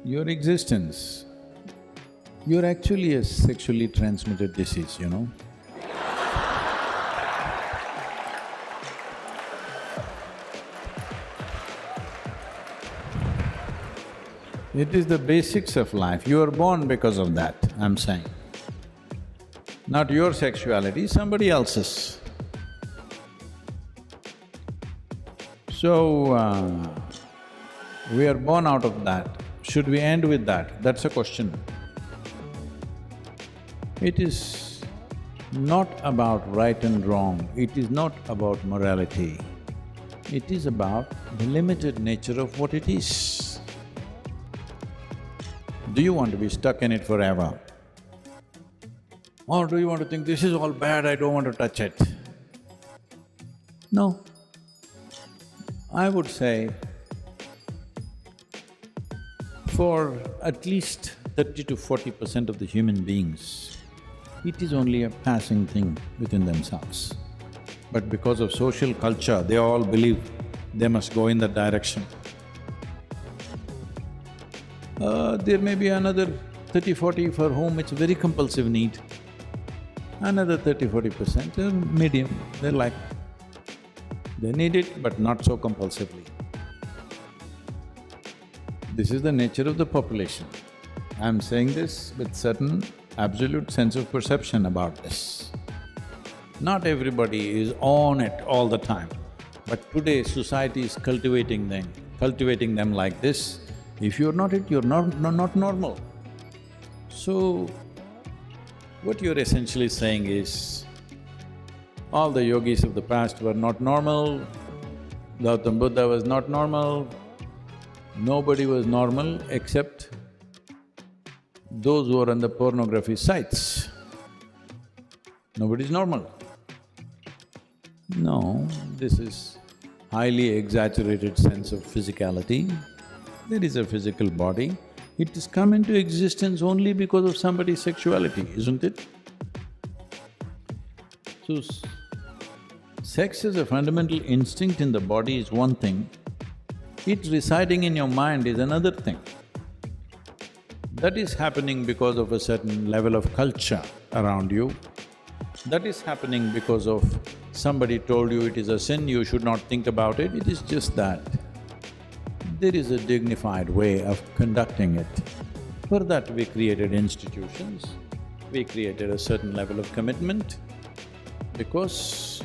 Your existence, you're actually a sexually transmitted disease, you know. It is the basics of life, you are born because of that, I'm saying. Not your sexuality, somebody else's. So, we are born out of that. Should we end with that? That's a question. It is not about right and wrong, it is not about morality. It is about the limited nature of what it is. Do you want to be stuck in it forever? Or do you want to think, this is all bad, I don't want to touch it? No. I would say, for at least 30 to 40% of the human beings, it is only a passing thing within themselves. But because of social culture, they all believe they must go in that direction. There may be another 30-40 for whom it's a very compulsive need. Another 30-40% are medium, they're like, they need it but not so compulsively. This is the nature of the population. I'm saying this with certain absolute sense of perception about this. Not everybody is on it all the time, but today society is cultivating them like this. If you're not it, you're not normal. So, what you're essentially saying is, all the yogis of the past were not normal, Gautam Buddha was not normal, nobody was normal except those who are on the pornography sites. Nobody's normal. No, this is highly exaggerated sense of physicality. There is a physical body, it has come into existence only because of somebody's sexuality, isn't it? So, sex as a fundamental instinct in the body is one thing, it residing in your mind is another thing. That is happening because of a certain level of culture around you. That is happening because of somebody told you it is a sin, you should not think about it. It is just that there is a dignified way of conducting it. For that we created institutions, we created a certain level of commitment, because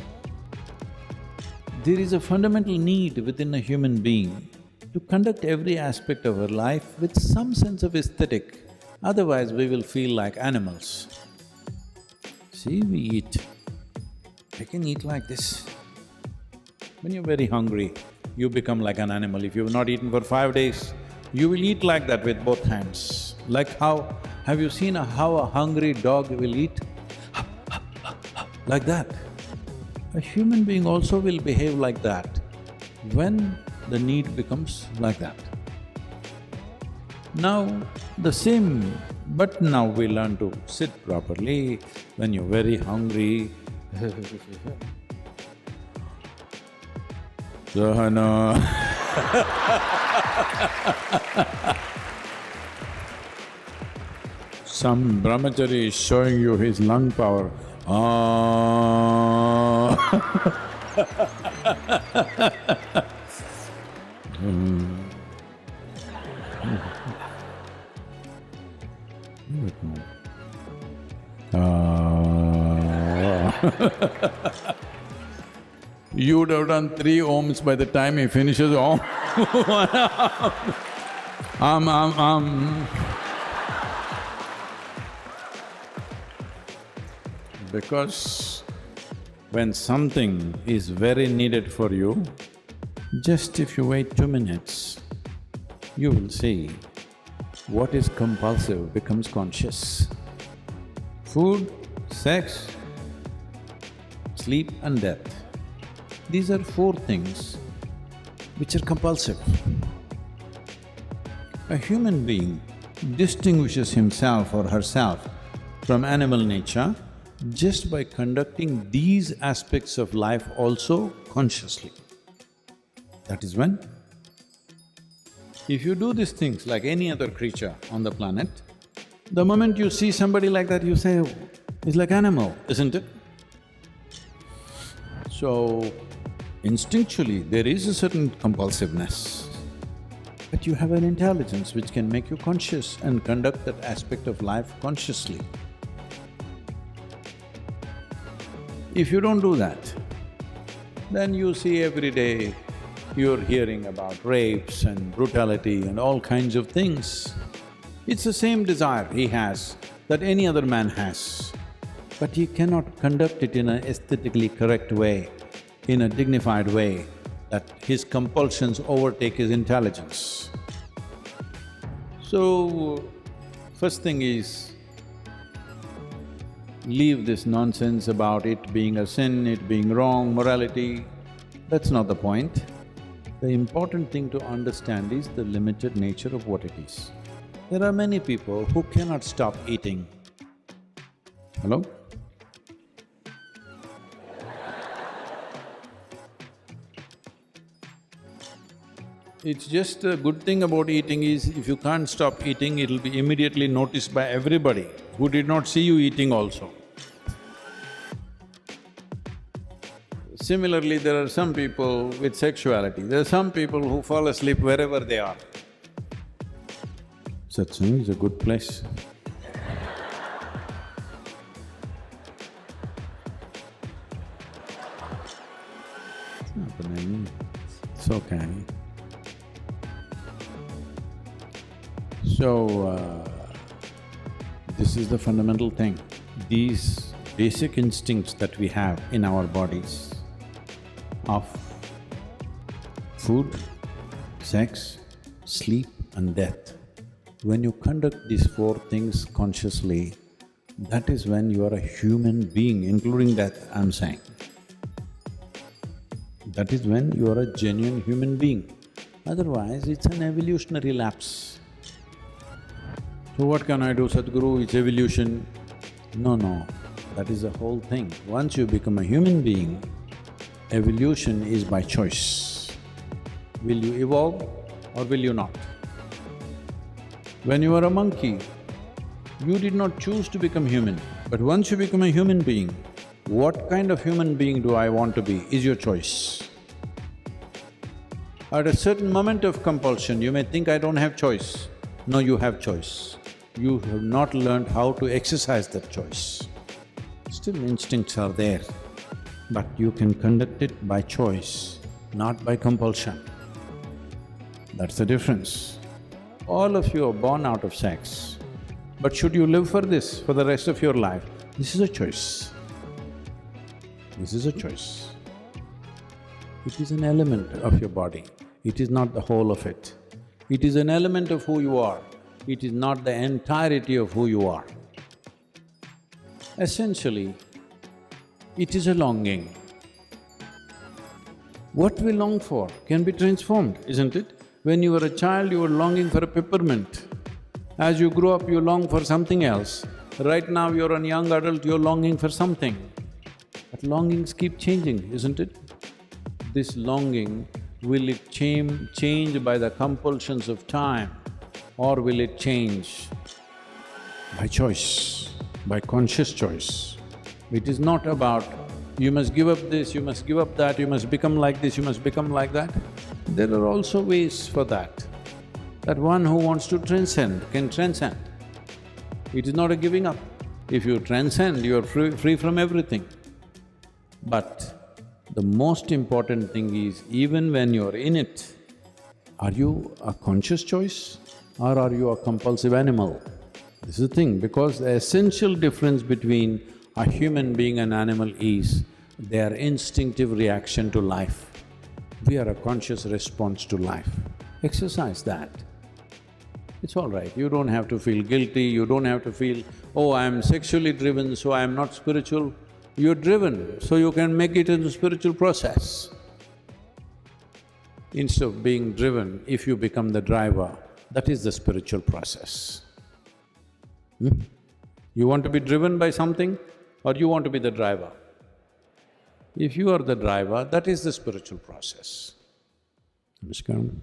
there is a fundamental need within a human being to conduct every aspect of our life with some sense of aesthetic, otherwise we will feel like animals. See, we eat. I can eat like this. When you're very hungry, you become like an animal. If you've not eaten for 5 days, you will eat like that with both hands. Like how… have you seen how a hungry dog will eat? Like that. A human being also will behave like that when the need becomes like that. Now, the same… but now we learn to sit properly. When you're very hungry, Sahana some brahmachari is showing you his lung power. You would have done 3 ohms by the time he finishes om. Because when something is very needed for you, just if you wait 2 minutes, you will see what is compulsive becomes conscious. Food, sex, sleep and death. These are 4 things which are compulsive. A human being distinguishes himself or herself from animal nature just by conducting these aspects of life also consciously. That is when If you do these things like any other creature on the planet, the moment you see somebody like that, you say, "Oh, it's like animal, isn't it?" So, instinctually, there is a certain compulsiveness, but you have an intelligence which can make you conscious and conduct that aspect of life consciously. If you don't do that, then you see every day you're hearing about rapes and brutality and all kinds of things. It's the same desire he has that any other man has, but he cannot conduct it in an aesthetically correct way, in a dignified way, that his compulsions overtake his intelligence. So, first thing is, leave this nonsense about it being a sin, it being wrong, morality. That's not the point. The important thing to understand is the limited nature of what it is. There are many people who cannot stop eating. Hello? It's just a good thing about eating is, if you can't stop eating, it'll be immediately noticed by everybody who did not see you eating also. Similarly, there are some people with sexuality, there are some people who fall asleep wherever they are. Satsang is a good place. It's happening, it's okay. So, this is the fundamental thing. These basic instincts that we have in our bodies of food, sex, sleep and death, when you conduct these four things consciously, that is when you are a human being, including death, I'm saying. That is when you are a genuine human being. Otherwise, it's an evolutionary lapse. So what can I do, Sadhguru? It's evolution. No, that is the whole thing. Once you become a human being, evolution is by choice. Will you evolve or will you not? When you were a monkey, you did not choose to become human, but once you become a human being, what kind of human being do I want to be is your choice. At a certain moment of compulsion, you may think, I don't have choice. No, you have choice. You have not learned how to exercise that choice. Still instincts are there, but you can conduct it by choice, not by compulsion. That's the difference. All of you are born out of sex, but should you live for this for the rest of your life? This is a choice. This is a choice. It is an element of your body, it is not the whole of it. It is an element of who you are, it is not the entirety of who you are. Essentially, it is a longing. What we long for can be transformed, isn't it? When you were a child, you were longing for a peppermint. As you grow up, you long for something else. Right now, you're a young adult, you're longing for something. But longings keep changing, isn't it? This longing, will it change by the compulsions of time, or will it change by choice, by conscious choice? It is not about, you must give up this, you must give up that, you must become like this, you must become like that. There are also ways for that. That one who wants to transcend can transcend. It is not a giving up. If you transcend, you are free from everything. But the most important thing is, even when you're in it, are you a conscious choice or are you a compulsive animal? This is the thing, because the essential difference between a human being and animal is their instinctive reaction to life. We are a conscious response to life. Exercise that. It's all right, you don't have to feel guilty, you don't have to feel, oh, I'm sexually driven, so I'm not spiritual. You're driven, so you can make it into spiritual process. Instead of being driven, if you become the driver, that is the spiritual process. You want to be driven by something or you want to be the driver? If you are the driver, that is the spiritual process. Namaskaram.